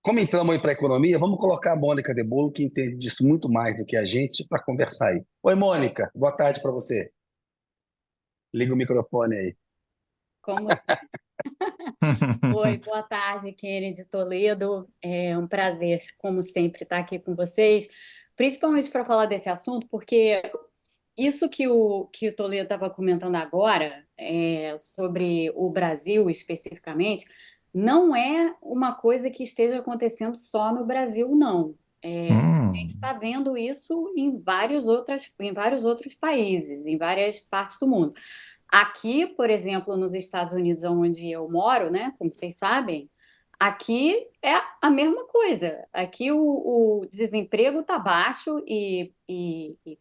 Como entramos aí para a economia, vamos colocar a Mônica de Bolo, que entende disso muito mais do que a gente, para conversar aí. Oi, Mônica, boa tarde para você. Liga o microfone aí. Como sempre. Oi, boa tarde, Kennedy Toledo. É um prazer, como sempre, estar aqui com vocês, principalmente para falar desse assunto, porque isso que o Toledo estava comentando agora, sobre o Brasil especificamente, não é uma coisa que esteja acontecendo só no Brasil, não. A gente Hum, está vendo isso em vários outros países, em várias partes do mundo. Aqui, por exemplo, nos Estados Unidos, onde eu moro, né, como vocês sabem, aqui é a mesma coisa. Aqui o desemprego está baixo e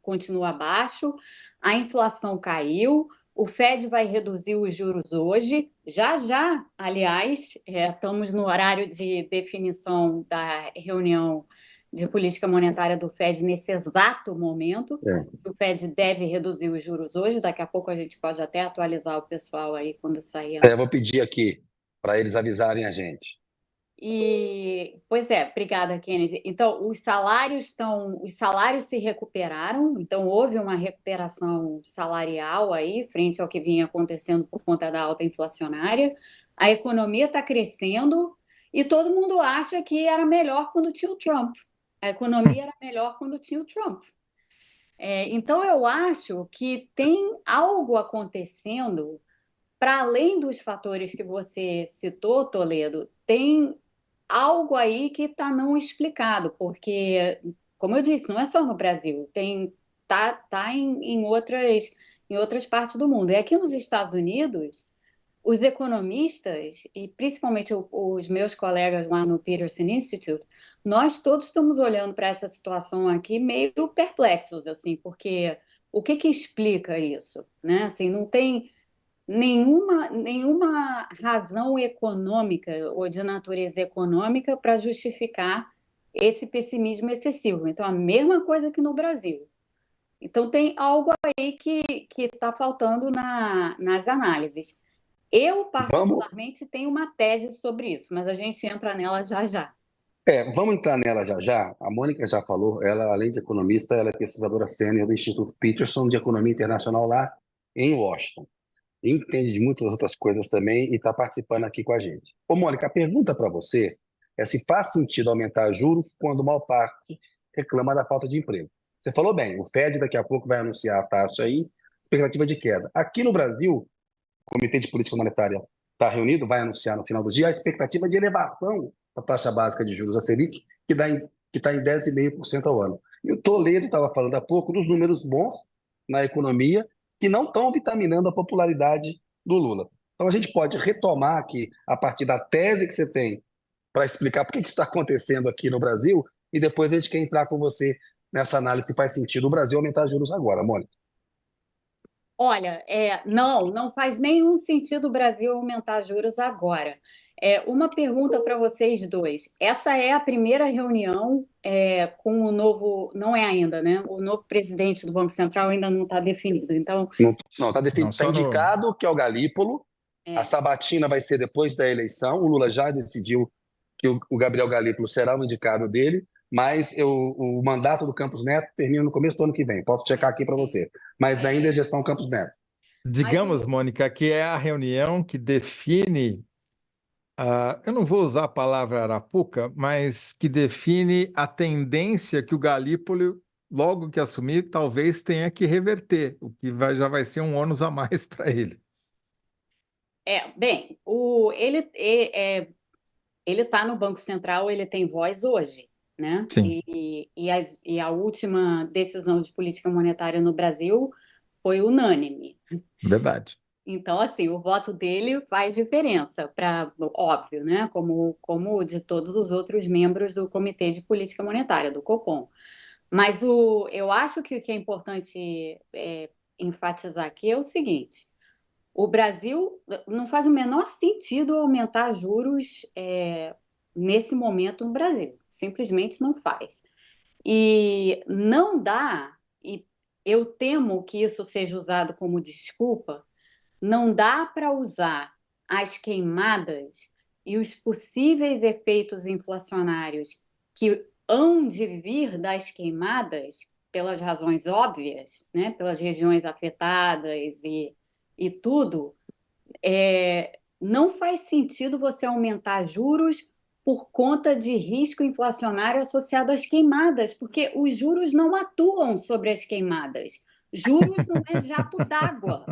continua baixo, a inflação caiu, o Fed vai reduzir os juros hoje, já já, aliás, estamos no horário de definição da reunião de política monetária do Fed nesse exato momento. É. O Fed deve reduzir os juros hoje, daqui a pouco a gente pode até atualizar o pessoal aí quando sair Eu vou pedir aqui para eles avisarem a gente. pois é, obrigada, Kennedy. Então, os salários se recuperaram, então houve uma recuperação salarial aí, frente ao que vinha acontecendo por conta da alta inflacionária. A economia está crescendo e todo mundo acha que era melhor quando tinha o Trump. A economia era melhor quando tinha o Trump. Então, eu acho que tem algo acontecendo, para além dos fatores que você citou, Toledo, tem algo aí que está não explicado, porque, como eu disse, não é só no Brasil, tá em outras partes do mundo. E aqui nos Estados Unidos, os economistas, e principalmente os meus colegas lá no Peterson Institute, nós todos estamos olhando para essa situação aqui meio perplexos, assim, porque o que explica isso, né? Assim, não tem nenhuma razão econômica ou de natureza econômica para justificar esse pessimismo excessivo. Então, a mesma coisa que no Brasil. Então, tem algo aí que está faltando nas análises. Eu, Vamos, particularmente, tenho uma tese sobre isso, mas a gente entra nela já já. vamos entrar nela já já. A Mônica já falou, ela, além de economista, ela é pesquisadora sênior do Instituto Peterson de Economia Internacional lá em Washington. Entende de muitas outras coisas também e está participando aqui com a gente. Ô, Mônica, a pergunta para você é se faz sentido aumentar juros quando uma parte reclama da falta de emprego. Você falou bem, o Fed daqui a pouco vai anunciar a taxa aí, expectativa de queda. Aqui no Brasil, o Comitê de Política Monetária está reunido, vai anunciar no final do dia a expectativa de elevação da taxa básica de juros, a Selic, que está em 10,5% ao ano. E o Toledo estava falando há pouco dos números bons na economia que não estão vitaminando a popularidade do Lula. Então a gente pode retomar aqui, a partir da tese que você tem, para explicar por que isso está acontecendo aqui no Brasil, e depois a gente quer entrar com você nessa análise se faz sentido o Brasil aumentar juros agora, Mônica. Olha, não faz nenhum sentido o Brasil aumentar juros agora. Uma pergunta para vocês dois. Essa é a primeira reunião com o novo, não é ainda, né? O novo presidente do Banco Central ainda não está definido. Então, Não, não, tá só no. indicado que é o Galípolo. A é, sabatina vai ser depois da eleição. O Lula já decidiu que o Gabriel Galípolo será o indicado dele, mas o mandato do Campos Neto termina no começo do ano que vem. Posso checar aqui para você. Mas ainda é gestão Campos Neto. mas Digamos, Mônica, que é a reunião que define, eu não vou usar a palavra arapuca, mas que define a tendência que o Galípolo, logo que assumir, talvez tenha que reverter, o que já vai ser um ônus a mais para ele. bem, ele está no Banco Central, ele tem voz hoje, né? Sim, E a última decisão de política monetária no Brasil foi unânime. verdade. Então, assim, o voto dele faz diferença, óbvio, né? Como o de todos os outros membros do Comitê de Política Monetária, do Copom. Mas eu acho que o que é importante enfatizar aqui é o seguinte: o Brasil não faz o menor sentido aumentar juros nesse momento no Brasil. Simplesmente não faz. E não dá, e eu temo que isso seja usado como desculpa, não dá para usar as queimadas e os possíveis efeitos inflacionários que hão de vir das queimadas, pelas razões óbvias, né, pelas regiões afetadas e tudo, não faz sentido você aumentar juros por conta de risco inflacionário associado às queimadas, porque os juros não atuam sobre as queimadas. Juros não é jato d'água,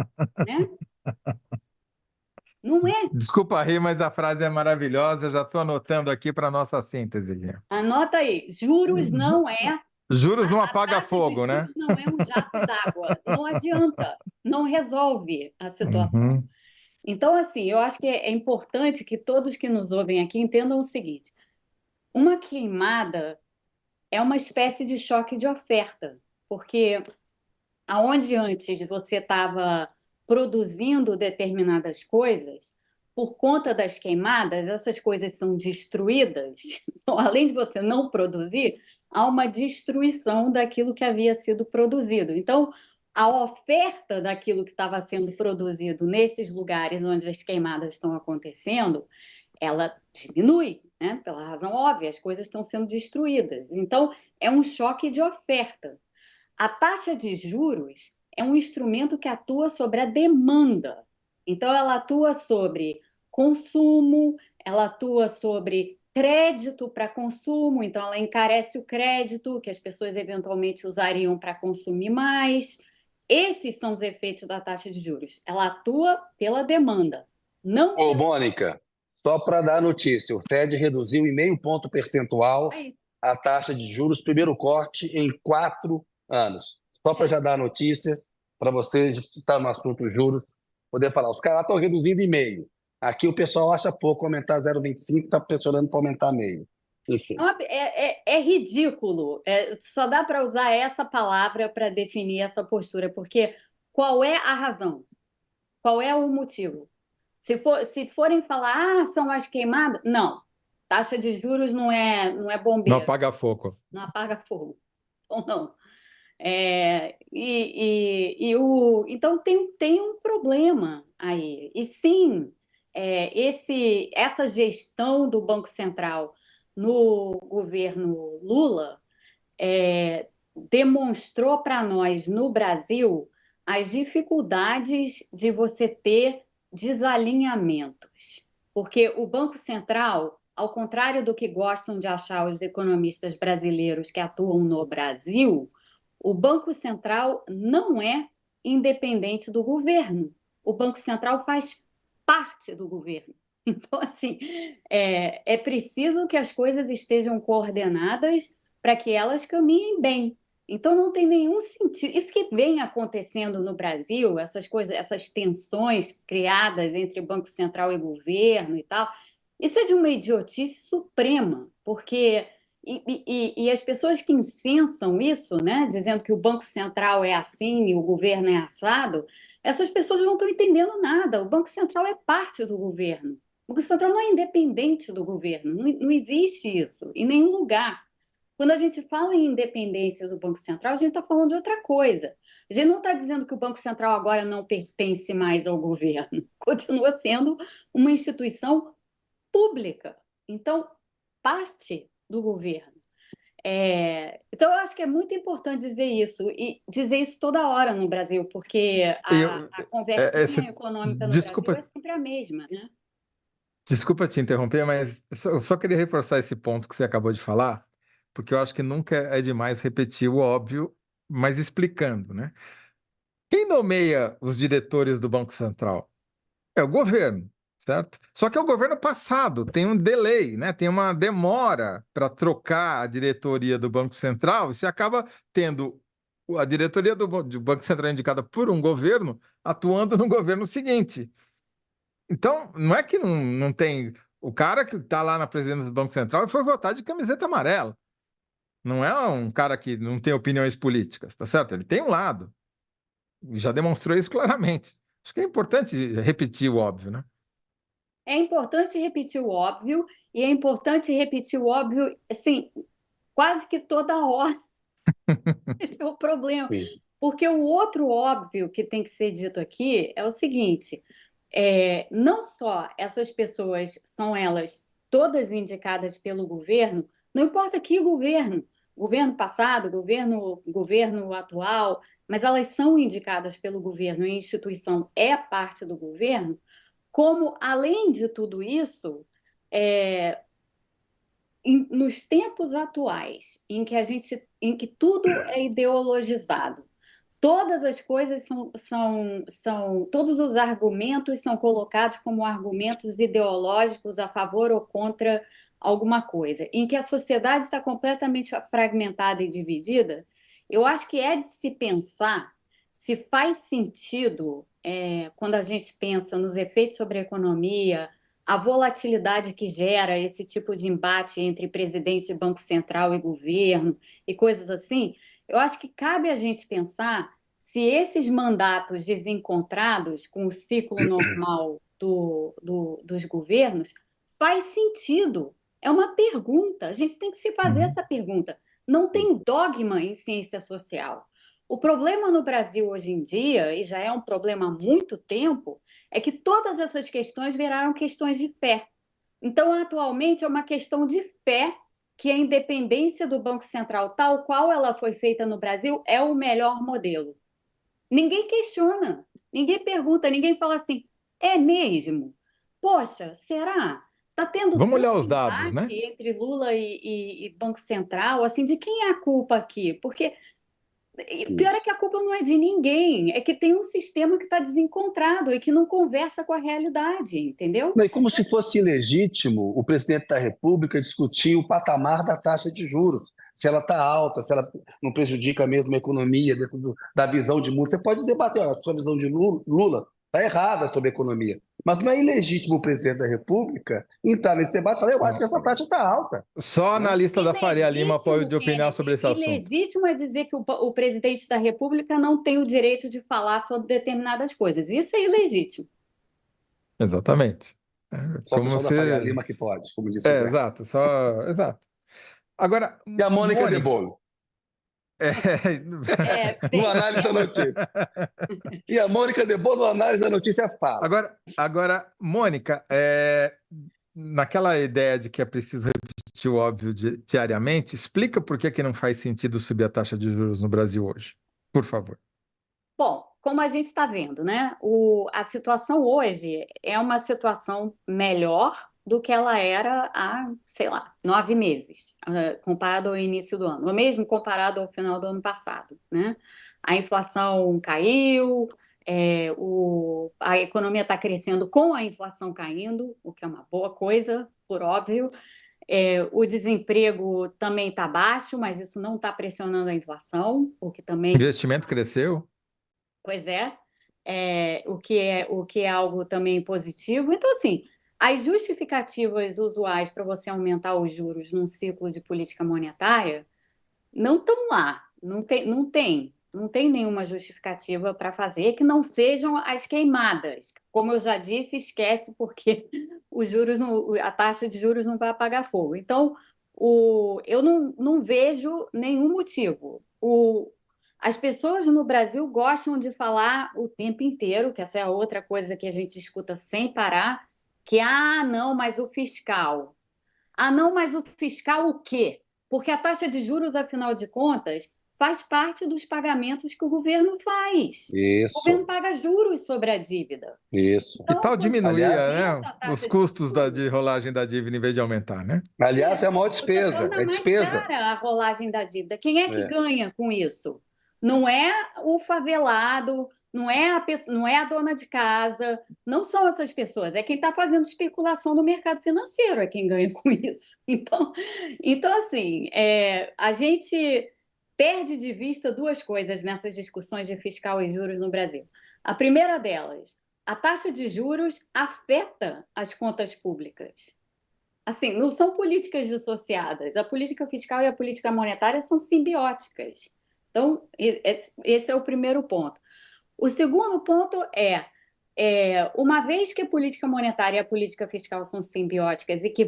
né? Não é. Desculpa rir, mas a frase é maravilhosa. Eu já estou anotando aqui para a nossa síntese, Guilherme. Anota aí, juros não é, Juros não a apaga taxa de fogo, né? juros não é um jato d'água, não adianta, não resolve a situação. Uhum. Então, assim, eu acho que é importante que todos que nos ouvem aqui entendam o seguinte: uma queimada é uma espécie de choque de oferta, porque aonde antes você estava produzindo determinadas coisas, por conta das queimadas, essas coisas são destruídas. Então, além de você não produzir, há uma destruição daquilo que havia sido produzido. Então, a oferta daquilo que estava sendo produzido nesses lugares onde as queimadas estão acontecendo, ela diminui, né? Pela razão óbvia, as coisas estão sendo destruídas. Então, é um choque de oferta. A taxa de juros é um instrumento que atua sobre a demanda. Então, ela atua sobre consumo, ela atua sobre crédito para consumo, então ela encarece o crédito que as pessoas eventualmente usariam para consumir mais. Esses são os efeitos da taxa de juros. Ela atua pela demanda, não Ô, pela. Mônica, só para dar a notícia, o Fed reduziu em meio ponto percentual Aí, a taxa de juros, primeiro corte em 4 anos. Só para é. já dar a notícia, para vocês que estão no assunto juros, poder falar. Os caras estão reduzindo em meio. Aqui o pessoal acha pouco aumentar 0,25, está pressionando para aumentar meio. Enfim. É ridículo. Só dá para usar essa palavra para definir essa postura, porque qual é a razão? Qual é o motivo? Se forem falar, são as queimadas, não. Taxa de juros não é Não bombeiro, apaga fogo. não apaga fogo. Ou não. Então tem um problema aí. E sim, essa gestão do Banco Central no governo Lula demonstrou para nós no Brasil as dificuldades de você ter desalinhamentos. Porque o Banco Central, ao contrário do que gostam de achar os economistas brasileiros que atuam no Brasil, o Banco Central não é independente do governo. O Banco Central faz parte do governo. Então, assim, é preciso que as coisas estejam coordenadas para que elas caminhem bem. Então, não tem nenhum sentido. Isso que vem acontecendo no Brasil, essas coisas, essas tensões criadas entre Banco Central e governo e tal, isso é de uma idiotice suprema, porque. E as pessoas que incensam isso, né, dizendo que o Banco Central é assim e o governo é assado, essas pessoas não estão entendendo nada. O Banco Central é parte do governo. O Banco Central não é independente do governo, não existe isso em nenhum lugar. Quando a gente fala em independência do Banco Central, a gente está falando de outra coisa. A gente não está dizendo que o Banco Central agora não pertence mais ao governo, continua sendo uma instituição pública, então parte do governo. Então, eu acho que é muito importante dizer isso, e dizer isso toda hora no Brasil, porque Eu, a é- conversinha esse- econômica no Brasil é desculpa, sempre a mesma, né? desculpa te interromper, mas eu só queria reforçar esse ponto que você acabou de falar, porque eu acho que nunca é demais repetir o óbvio, mas explicando, né? Quem nomeia os diretores do Banco Central? É o governo, certo? Só que é o governo passado, tem um delay, né? Tem uma demora para trocar a diretoria do Banco Central, e você acaba tendo a diretoria do Banco Central indicada por um governo atuando no governo seguinte. Então, não é que não tem. O cara que está lá na presidência do Banco Central foi votar de camiseta amarela. Não é um cara que não tem opiniões políticas, tá certo? Ele tem um lado. E já demonstrou isso claramente. Acho que é importante repetir o óbvio, né? É importante repetir o óbvio, e é importante repetir o óbvio, assim, quase que toda hora. Esse é o problema. Sim. Porque o outro óbvio que tem que ser dito aqui é o seguinte: não só essas pessoas são elas todas indicadas pelo governo, não importa que governo passado, governo atual, mas elas são indicadas pelo governo e a instituição é parte do governo, como, além de tudo isso, nos tempos atuais, em que tudo é ideologizado, todas as coisas todos os argumentos são colocados como argumentos ideológicos a favor ou contra alguma coisa, em que a sociedade está completamente fragmentada e dividida. Eu acho que é de se pensar se faz sentido, quando a gente pensa nos efeitos sobre a economia, a volatilidade que gera esse tipo de embate entre presidente, Banco Central e governo e coisas assim. Eu acho que cabe a gente pensar se esses mandatos desencontrados com o ciclo normal dos governos faz sentido. É uma pergunta, a gente tem que se fazer essa pergunta. Não tem dogma em ciência social. O problema no Brasil hoje em dia, e já é um problema há muito tempo, é que todas essas questões viraram questões de fé. Então, atualmente, é uma questão de fé que a independência do Banco Central, tal qual ela foi feita no Brasil, é o melhor modelo. Ninguém questiona, ninguém pergunta, ninguém fala assim, é mesmo? Poxa, será? Está tendo Vamos olhar tanto os dados, né? embate entre Lula e Banco Central, assim, de quem é a culpa aqui? Porque pior é que a culpa não é de ninguém, é que tem um sistema que está desencontrado e que não conversa com a realidade, entendeu? Não, e como se fosse ilegítimo o presidente da República discutir o patamar da taxa de juros, se ela está alta, se ela não prejudica mesmo a economia dentro da visão de mundo. Você pode debater, olha, a sua visão de Lula está errada sobre a economia, mas não é ilegítimo o presidente da República entrar nesse debate e falar, eu acho que essa taxa está alta. Só a Né? analista da Faria Lima pode opinar Kennedy, sobre esse assunto. ilegítimo é dizer que o presidente da República não tem o direito de falar sobre determinadas coisas. Isso é ilegítimo. Exatamente. Só o Como pessoal da Faria você. Lima que pode, como disse o Zé. Exato, só. Exato. Agora, E a Mônica de Mônica. Bolo, no Bem, análise da notícia. E a Mônica de Bolo, no análise da notícia, fala. Agora, Mônica, naquela ideia de que é preciso repetir o óbvio diariamente, explica por que não faz sentido subir a taxa de juros no Brasil hoje, por favor. bom, como a gente está vendo, né? A situação hoje é uma situação melhor do que ela era há, sei lá, 9 meses, comparado ao início do ano, ou mesmo comparado ao final do ano passado, né? A inflação caiu, a economia está crescendo com a inflação caindo, o que é uma boa coisa, por óbvio. O desemprego também está baixo, mas isso não está pressionando a inflação, o que O também. investimento cresceu? Pois o que é algo também positivo. Então, assim, as justificativas usuais para você aumentar os juros num ciclo de política monetária não estão lá. Não tem nenhuma justificativa para fazer que não sejam as queimadas. Como eu já disse, esquece porque a taxa de juros não vai apagar fogo. Então, eu não vejo nenhum motivo. As pessoas no Brasil gostam de falar o tempo inteiro, que essa é outra coisa que a gente escuta sem parar, que, não, mas o fiscal. Não, mas o fiscal o quê? Porque a taxa de juros, afinal de contas, faz parte dos pagamentos que o governo faz. O governo Isso, paga juros sobre a dívida. isso. Que tal Então, quando você diminuir, Aliás, aumenta né, a os taxa de custos juros, de rolagem da dívida em vez de aumentar, né? aliás, é a maior você despesa, torna é mais despesa. cara a rolagem da dívida. Quem é que É. ganha com isso? Não é o favelado, não é a dona de casa, não são essas pessoas, é quem está fazendo especulação no mercado financeiro, é quem ganha com isso. Então assim, a gente perde de vista duas coisas nessas discussões de fiscal e juros no Brasil. A primeira delas, a taxa de juros afeta as contas públicas. Assim, não são políticas dissociadas. A política fiscal e a política monetária são simbióticas. Então, esse é o primeiro ponto. O segundo ponto uma vez que a política monetária e a política fiscal são simbióticas e que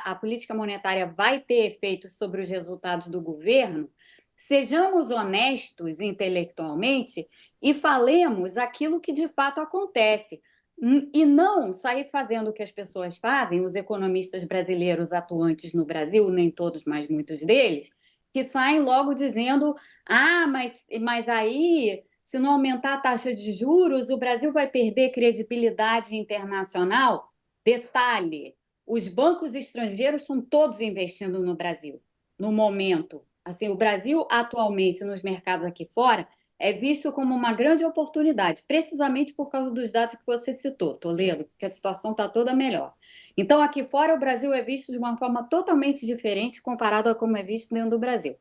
a política monetária vai ter efeitos sobre os resultados do governo, sejamos honestos intelectualmente e falemos aquilo que de fato acontece. E não sair fazendo o que as pessoas fazem, os economistas brasileiros atuantes no Brasil, nem todos, mas muitos deles, que saem logo dizendo: ah, mas aí, se não aumentar a taxa de juros, o Brasil vai perder credibilidade internacional. Detalhe: os bancos estrangeiros estão todos investindo no Brasil, no momento. Assim, o Brasil, atualmente, nos mercados aqui fora, é visto como uma grande oportunidade, precisamente por causa dos dados que você citou, Toledo, porque a situação está toda melhor. Então, aqui fora, o Brasil é visto de uma forma totalmente diferente comparado a como é visto dentro do Brasil.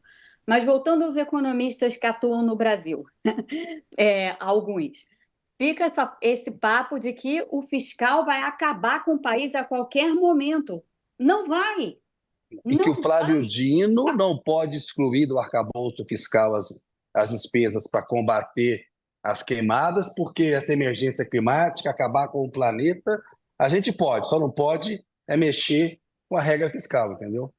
Mas voltando aos economistas que atuam no Brasil, alguns, fica esse papo de que o fiscal vai acabar com o país a qualquer momento. Não vai, E que o não Flávio vai. Dino não pode excluir do arcabouço fiscal as despesas para combater as queimadas, porque essa emergência climática, acabar com o planeta, a gente pode, só não pode é mexer com a regra fiscal, entendeu?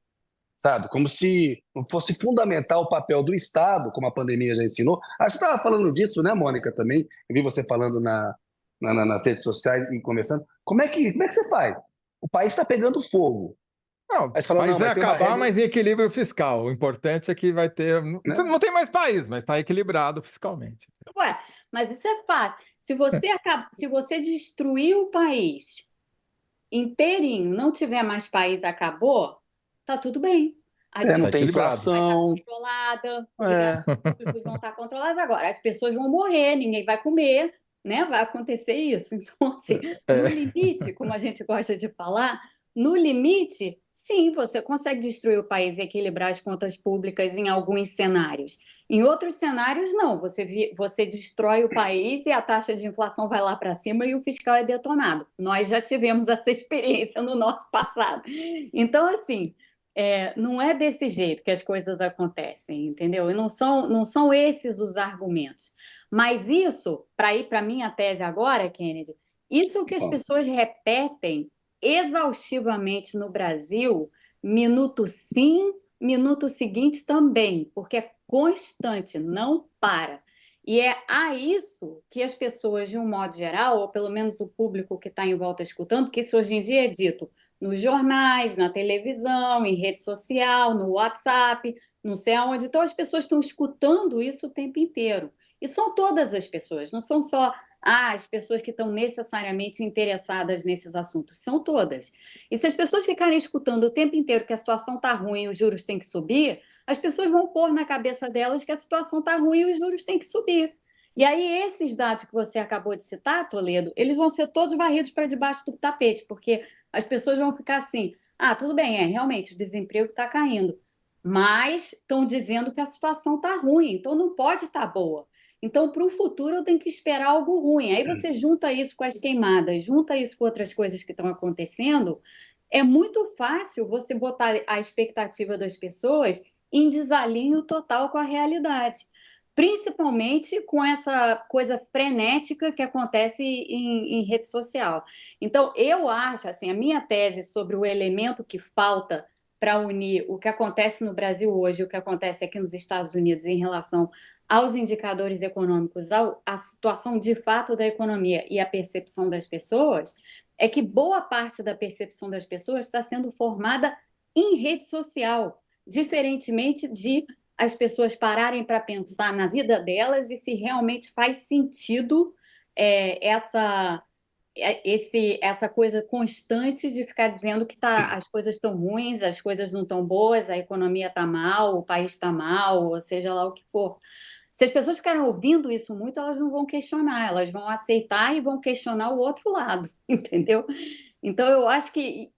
Sabe? Como se não fosse fundamental o papel do Estado, como a pandemia já ensinou. Acho que você estava falando disso, né, Mônica, também. Eu vi você falando nas redes sociais e conversando. Como é que você faz? O país está pegando fogo. Não, o Aí você fala, não, país vai mas tem uma acabar, regra, mas em equilíbrio fiscal. O importante é que vai ter. né? Não tem mais país, mas está equilibrado fiscalmente. Ué, mas isso é fácil. Se você destruir o país inteirinho, não tiver mais país, acabou, tá tudo bem. A Não Está dívida tem equilibrado. vai estar inflação. controlada, os É, gastos públicos vão estar controlados. Agora, as pessoas vão morrer, ninguém vai comer, né? Vai acontecer isso. Então, assim, no É. limite, como a gente gosta de falar, no limite, sim, você consegue destruir o país e equilibrar as contas públicas em alguns cenários. Em outros cenários, não. Você destrói o país e a taxa de inflação vai lá para cima e o fiscal é detonado. Nós já tivemos essa experiência no nosso passado. Então, assim, não é desse jeito que as coisas acontecem, entendeu? E não são esses os argumentos. Mas isso, para ir para a minha tese agora, Kennedy, isso é o que as bom, pessoas repetem exaustivamente no Brasil, minuto sim, minuto seguinte também, porque é constante, não para. E é a isso que as pessoas, de um modo geral, ou pelo menos o público que está em volta escutando, porque isso hoje em dia é dito nos jornais, na televisão, em rede social, no WhatsApp, não sei aonde. Então, as pessoas estão escutando isso o tempo inteiro. E são todas as pessoas, não são só as pessoas que estão necessariamente interessadas nesses assuntos, são todas. E se as pessoas ficarem escutando o tempo inteiro que a situação está ruim e os juros têm que subir, as pessoas vão pôr na cabeça delas que a situação está ruim e os juros têm que subir. E aí, esses dados que você acabou de citar, Toledo, eles vão ser todos varridos para debaixo do tapete, porque as pessoas vão ficar assim: ah, tudo bem, realmente, o desemprego está caindo, mas estão dizendo que a situação está ruim, então não pode estar boa. Então, para o futuro, eu tenho que esperar algo ruim. Aí você junta isso com as queimadas, junta isso com outras coisas que estão acontecendo. É muito fácil você botar a expectativa das pessoas em desalinho total com a realidade, principalmente com essa coisa frenética que acontece em rede social. Então, eu acho, assim, a minha tese sobre o elemento que falta para unir o que acontece no Brasil hoje e o que acontece aqui nos Estados Unidos em relação aos indicadores econômicos, à situação de fato da economia e à percepção das pessoas, é que boa parte da percepção das pessoas está sendo formada em rede social, diferentemente de as pessoas pararem para pensar na vida delas e se realmente faz sentido essa essa coisa constante de ficar dizendo que as coisas estão ruins, as coisas não estão boas, a economia está mal, o país está mal, ou seja lá o que for. Se as pessoas ficarem ouvindo isso muito, elas não vão questionar, elas vão aceitar e vão questionar o outro lado, entendeu? Então, eu acho que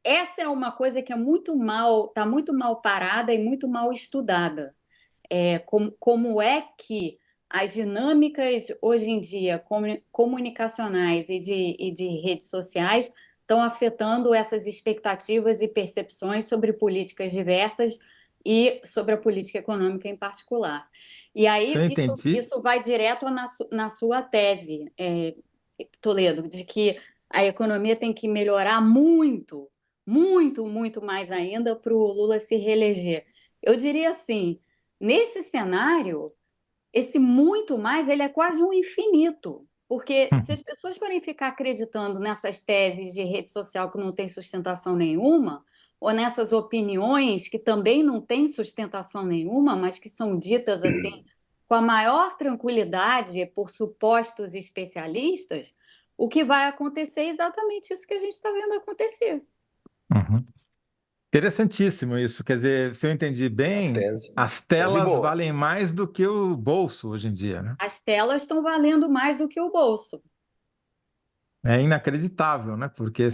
essa é uma coisa que está muito mal parada e muito mal estudada. Como é que as dinâmicas hoje em dia comunicacionais e de redes sociais estão afetando essas expectativas e percepções sobre políticas diversas e sobre a política econômica em particular. E Se aí eu isso, entendi, isso vai direto na sua tese, Toledo, de que a economia tem que melhorar muito, muito, muito mais ainda para o Lula se reeleger. Eu diria assim, nesse cenário, esse muito mais, ele é quase um infinito, Porque se as pessoas forem ficar acreditando nessas teses de rede social que não tem sustentação nenhuma, ou nessas opiniões que também não têm sustentação nenhuma, mas que são ditas assim com a maior tranquilidade por supostos especialistas, o que vai acontecer é exatamente isso que a gente está vendo acontecer. Uhum. Interessantíssimo isso. Quer dizer, se eu entendi bem, Tese. as Tese telas boa. valem mais do que o bolso hoje em dia, né? As telas estão valendo mais do que o bolso. É inacreditável, né? Porque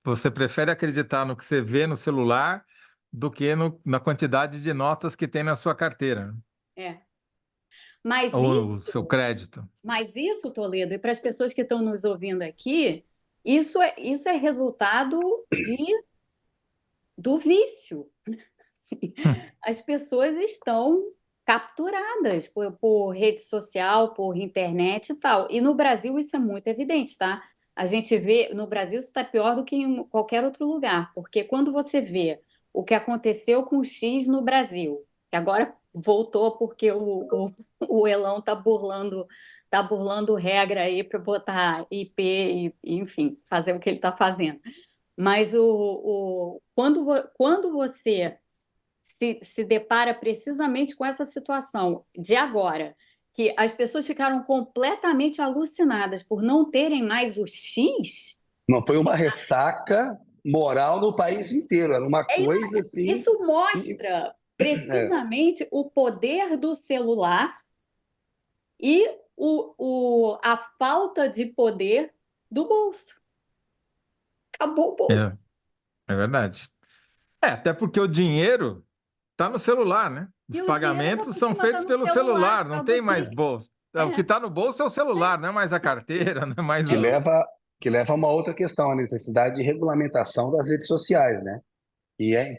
você prefere acreditar no que você vê no celular do que na quantidade de notas que tem na sua carteira, né? É. Mas Ou o isso, seu crédito. Toledo, e para as pessoas que estão nos ouvindo aqui, isso é resultado do vício. Assim, as pessoas estão capturadas por rede social, por internet e tal. E no Brasil isso é muito evidente, tá? A gente vê, no Brasil isso está pior do que em qualquer outro lugar, porque quando você vê o que aconteceu com o X no Brasil, que agora voltou porque o Elon tá burlando regra aí para botar IP e, enfim, fazer o que ele está fazendo. Mas quando você se depara precisamente com essa situação de agora, que as pessoas ficaram completamente alucinadas por não terem mais o X, Não foi uma ressaca moral no país inteiro, era uma coisa assim. isso mostra É, precisamente o poder do celular e a falta de poder do bolso. Acabou o É, bolso. é verdade. Até porque o dinheiro está no celular, né? Os E o dinheiro ainda pagamentos por são cima está feitos no pelo celular, celular, não para tem mais você. bolso. O que É, está no bolso é o celular, não é mais a carteira, não é mais que o. leva, que leva a uma outra questão, a necessidade de regulamentação das redes sociais, né?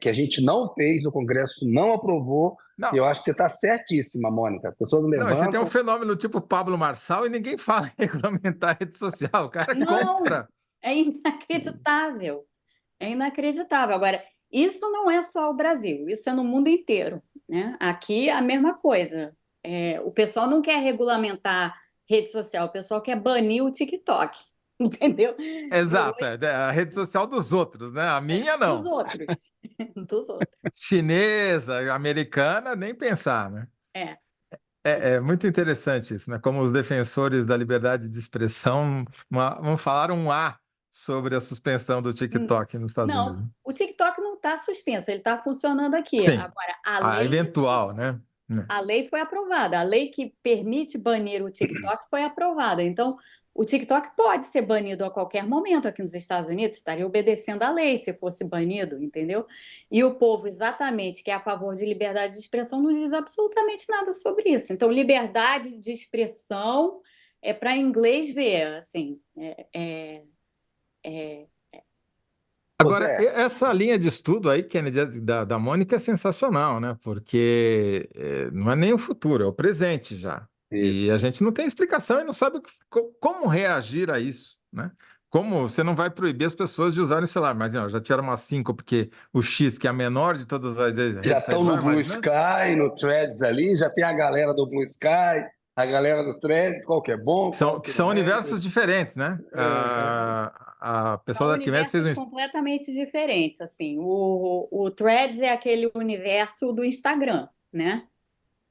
Que a gente não fez, o Congresso não aprovou, e Não, eu acho que você está certíssima, Mônica. As pessoas não, você tem um levantam. fenômeno tipo Pablo Marçal e ninguém fala em regulamentar a rede social. O cara não, compra. é inacreditável. É inacreditável. Agora, isso não é só o Brasil, isso é no mundo inteiro, né? Aqui a mesma coisa. O pessoal não quer regulamentar rede social, o pessoal quer banir o TikTok, entendeu? Exato, é a rede social dos outros, né? A minha Dos não. outros, dos outros. Chinesa, americana, nem pensar, né? É. É muito interessante isso, né? Como os defensores da liberdade de expressão vão falar um A sobre a suspensão do TikTok nos Estados Unidos. Não, o TikTok não está suspenso, ele está funcionando aqui. Sim, Agora, a a lei eventual, né? A lei foi aprovada. A lei que permite banir o TikTok foi aprovada. Então, o TikTok pode ser banido a qualquer momento aqui nos Estados Unidos, estaria obedecendo à lei se fosse banido, entendeu? E o povo, exatamente, que é a favor de liberdade de expressão, não diz absolutamente nada sobre isso. Então, liberdade de expressão é para inglês ver, assim. Ô Agora, Zé, essa linha de estudo aí, Kennedy, da Mônica, é sensacional, né? Porque não é nem o futuro, é o presente já. E a isso. gente não tem explicação e não sabe como reagir a isso, né? Como você não vai proibir as pessoas de usarem o celular, mas ó, já tiveram uma 5 porque o X, que é a menor de todas as Já redes sociais, estão vai no Blue imaginando? Sky, no Threads ali, já tem a galera do Blue Sky, a galera do Threads, qual que é bom, qual Que que são não é. universos diferentes, né? É, A São pessoa da Arquimedes fez universos um. completamente diferentes, assim. O Threads é aquele universo do Instagram, né?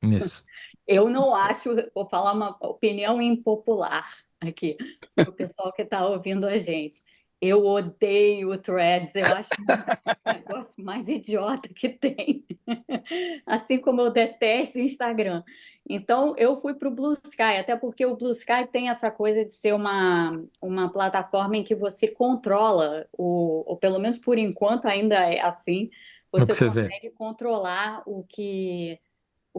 Nisso. Eu não acho, vou falar uma opinião impopular aqui, para o pessoal que está ouvindo a gente. Eu odeio o Threads, eu acho o negócio mais idiota que tem. Assim como eu detesto o Instagram. Então, eu fui para o Blue Sky, até porque o Blue Sky tem essa coisa de ser uma plataforma em que você controla, ou pelo menos por enquanto ainda é assim, No que você você vê. consegue controlar o que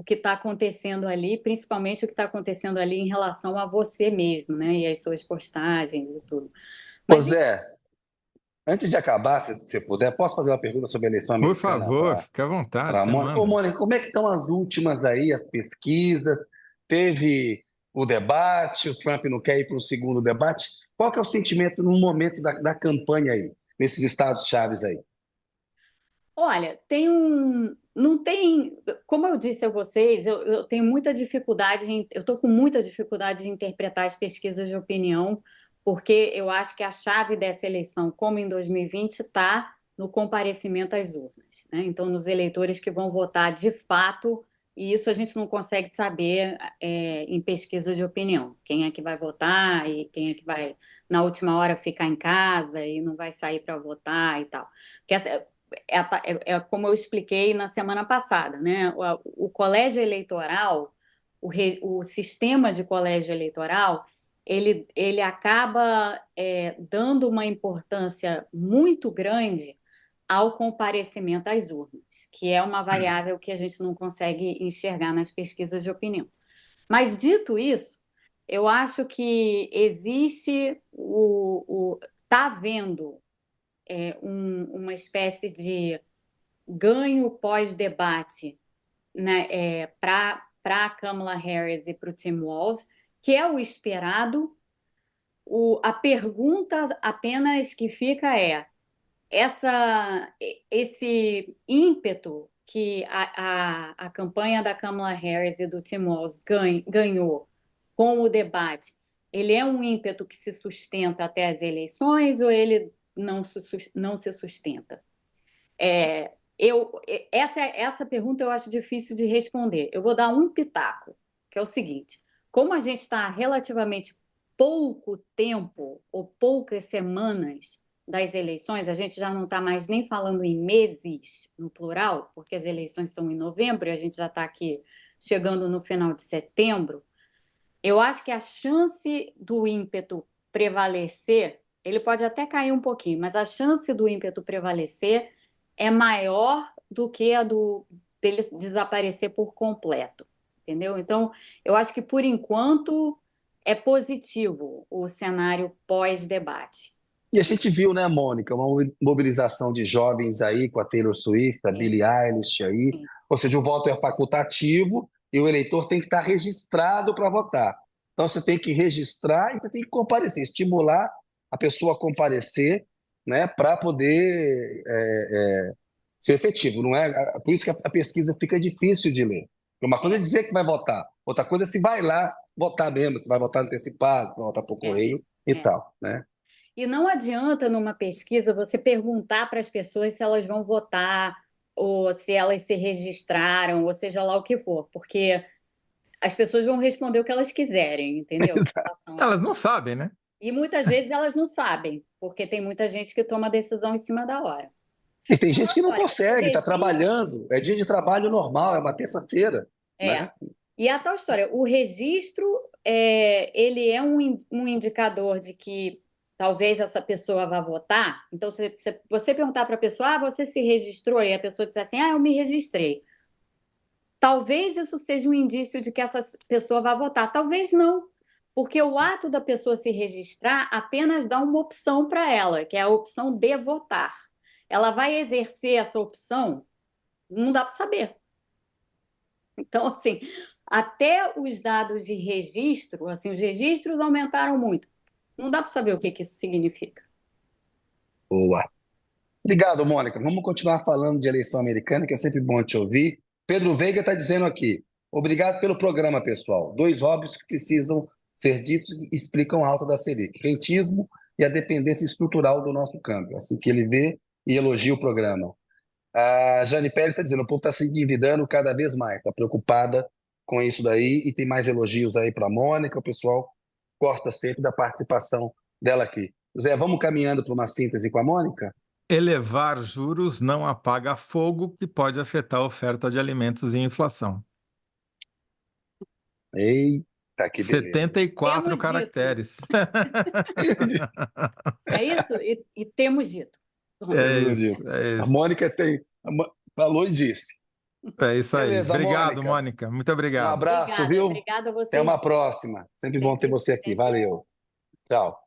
está acontecendo ali, principalmente o que está acontecendo ali em relação a você mesmo, né? E as suas postagens e tudo. Ô Mas Zé, antes de acabar, se você puder, posso fazer uma pergunta sobre a eleição Por americana favor, para fique à vontade, a você Mônica? Ô manda. Mônica, como é que estão as últimas aí, as pesquisas? Teve o debate, o Trump não quer ir para o segundo debate. Qual que é o sentimento no momento da campanha aí, nesses estados chaves aí? olha, tem não tem, como eu disse a vocês, eu tenho muita dificuldade, eu estou com muita dificuldade de interpretar as pesquisas de opinião, porque eu acho que a chave dessa eleição, como em 2020, está no comparecimento às urnas, né? Então, nos eleitores que vão votar de fato, e isso a gente não consegue saber em pesquisa de opinião, quem é que vai votar e quem é que vai, na última hora, ficar em casa e não vai sair para votar e tal. Como eu expliquei na semana passada, né? O colégio eleitoral, o sistema de colégio eleitoral, ele acaba dando uma importância muito grande ao comparecimento às urnas, que é uma variável que a gente não consegue enxergar nas pesquisas de opinião. Mas, dito isso, eu acho que existe está havendo uma espécie de ganho pós-debate, né, para a Kamala Harris e para o Tim Walz, que é o esperado. A pergunta apenas que fica esse ímpeto que a campanha da Kamala Harris e do Tim Walz ganhou com o debate, ele é um ímpeto que se sustenta até as eleições ou ele não se sustenta? Essa pergunta eu acho difícil de responder. Eu vou dar um pitaco, que é o seguinte: como a gente está há relativamente pouco tempo ou poucas semanas das eleições, a gente já não está mais nem falando em meses, no plural, porque as eleições são em novembro e a gente já está aqui chegando no final de setembro. Eu acho que a chance do ímpeto prevalecer, ele pode até cair um pouquinho, mas a chance do ímpeto prevalecer é maior do que a dele desaparecer por completo, entendeu? Então, eu acho que, por enquanto, é positivo o cenário pós-debate. E a gente viu, né, Mônica, uma mobilização de jovens aí com a Taylor Swift, a Billie Eilish aí. Sim. Ou seja, o voto é facultativo e o eleitor tem que estar registrado para votar. Então você tem que registrar e você tem que comparecer, estimular a pessoa a comparecer, né, para poder ser efetivo. Não é? Por isso que a pesquisa fica difícil de ler. Uma coisa é dizer que vai votar, outra coisa é se vai lá votar mesmo, se vai votar antecipado, se vai votar por correio e tal, né? E não adianta, numa pesquisa, você perguntar para as pessoas se elas vão votar ou se elas se registraram, ou seja lá o que for, porque as pessoas vão responder o que elas quiserem, entendeu? Elas não sabem, né? E muitas vezes elas não sabem, porque tem muita gente que toma decisão em cima da hora. E tem gente que não Olha, consegue, está trabalhando, é dia de trabalho normal, é uma terça-feira. Né? E a tal história, o registro, ele é um indicador de que talvez essa pessoa vá votar. Então, se você perguntar para a pessoa, você se registrou? E a pessoa disser assim, eu me registrei. Talvez isso seja um indício de que essa pessoa vai votar. Talvez não, porque o ato da pessoa se registrar apenas dá uma opção para ela, que é a opção de votar. Ela vai exercer essa opção? Não dá para saber. Então, assim, até os dados de registro, assim, os registros aumentaram muito. Não dá para saber o que isso significa. Boa. Obrigado, Mônica. Vamos continuar falando de eleição americana, que é sempre bom te ouvir. Pedro Veiga está dizendo aqui: obrigado pelo programa, pessoal. 2 óbvios que precisam ser ditos e explicam a alta da Selic: rentismo e a dependência estrutural do nosso câmbio. Assim que ele vê e elogia o programa. A Jane Pérez está dizendo: o povo está se endividando cada vez mais, está preocupada com isso daí e tem mais elogios aí para a Mônica. O pessoal gosta sempre da participação dela aqui. Zé, vamos caminhando para uma síntese com a Mônica? Elevar juros não apaga fogo que pode afetar a oferta de alimentos e inflação. Eita, que beleza. 74 Temos caracteres. É isso? E temos dito. É isso, é A isso. Mônica falou e disse. É isso aí. Beleza, Obrigado, Mônica. Mônica. Muito Um obrigado. abraço, Obrigada, viu? obrigada a vocês. Até uma próxima. Sempre bom ter você aqui. Valeu. Tchau.